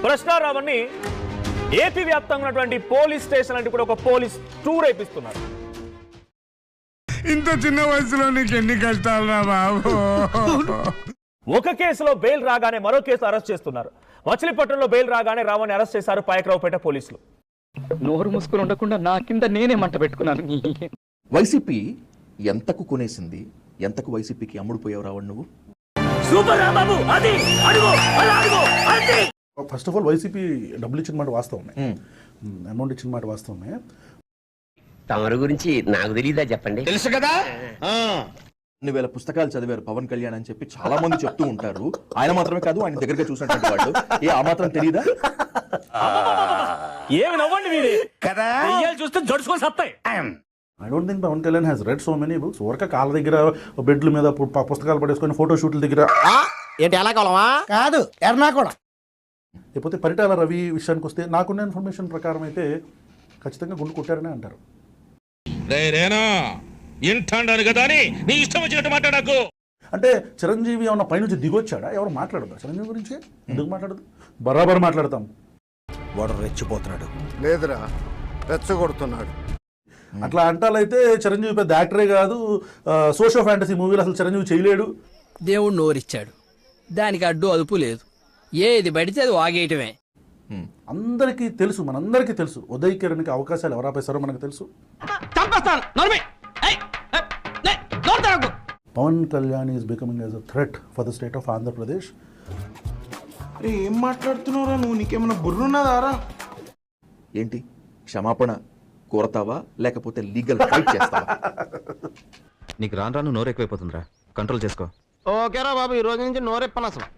కృష్ణారావుని AP వ్యాప్తంగా ఉన్నటువంటి police station అంటే కూడా ఒక పోలీస్ టూర్ వేపిస్తున్నారు. ఇంత చిన్న వయసులో నీకు ఎన్ని కష్టాలు రా బాబు. ఒక కేసులో బెయిల్ రాగానే మరో కేసు అరెస్ట్ చేస్తున్నారు. మచిలీపట్నంలో బెయిల్ రాగానే రావుని అరెస్ట్ చేశారు పాయకరావుపేట పోలీసులు. నోరు మూసుకుని ఉండకుండా నా కింద నేనే మంట పెట్టుకున్నాను. వైసీపీ ఎంతకు కొనేసింది, ఎంతకు వైసీపీకి అమ్ముడు పోయావు రావణ్ నువ్వు? ఫస్ట్ ఆఫ్ ఆల్ వైసీపీ డబ్బులు ఇచ్చిన మాట వాస్తవమే, అమౌంట్ ఇచ్చిన మాట వాస్తవమే. తమరి గురించి నాకు తెలీదా చెప్పండి. తెలుసు కదా. 2000 పుస్తకాలు చదివారు పవన్ కళ్యాణ్ అని చెప్పి చాలా మంది చెప్తూ ఉంటారు. ఆయన మాత్రమే కాదు, ఆయన దగ్గరగా చూసినటువంటి వాళ్ళు. ఆ మాత్రం తెలీదా? ఏమి నవ్వండి మీరే కదా, చూస్తే జడుచుకొని సత్తాయి. I don't think Pawan Kalyan has read so many books. ఊరక కాళ్ళ దగ్గర బెడ్ల మీద పుస్తకాలు పడేసుకొని ఫోటో షూట్ల దగ్గర ఏంటి ఎలా కొలమా కాదు ఎర్నాకుళం. లేకపోతే పరిటాల రవి విషయానికి వస్తే నాకున్న ఇన్ఫర్మేషన్ ప్రకారం అయితే ఖచ్చితంగా గుండు కొట్టారనే అంటారు. అంటే చిరంజీవి ఏమన్నా పైనుంచి దిగొచ్చాడా? ఎవరు మాట్లాడదా చిరంజీవి గురించి? ఎందుకు మాట్లాడదు? బరాబర్ మాట్లాడతాం. వాడు రెచ్చిపోతున్నాడు. లేదురా, రెచ్చగొడుతున్నాడు. అట్లా అంటాలైతే చిరంజీవి పెద్ద యాక్టరే కాదు. సోషల్ ఫ్యాంటసీ మూవీలు అసలు చిరంజీవి చేయలేడు. దేవుడు నోరిచ్చాడు, దానికి అడ్డు అదుపు లేదు. ఏది పడితే అది వాగేయటమే. అందరికీ తెలుసు, మనందరికీ తెలుసు ఉదయ్ కిరణ్కి అవకాశాలు ఎవరు ఆపేశారో మనకు తెలుసు. Pawan Kalyan is becoming as a threat for the state of Andhra Pradesh. ఏం మాట్లాడుతున్నారా నువ్వు? నీకేమైనా బుర్రున్నదారా? ఏంటి క్షమాపణ కోరతావా లేకపోతే లీగల్ ఫైట్ చేస్తావా? నీకు రాను రాను నోరు ఎక్కువైపోతుందిరా, కంట్రోల్ చేసుకో. ఓకేరా బాబు, ఈ రోజు నుంచి నోరెప్పను అసలు.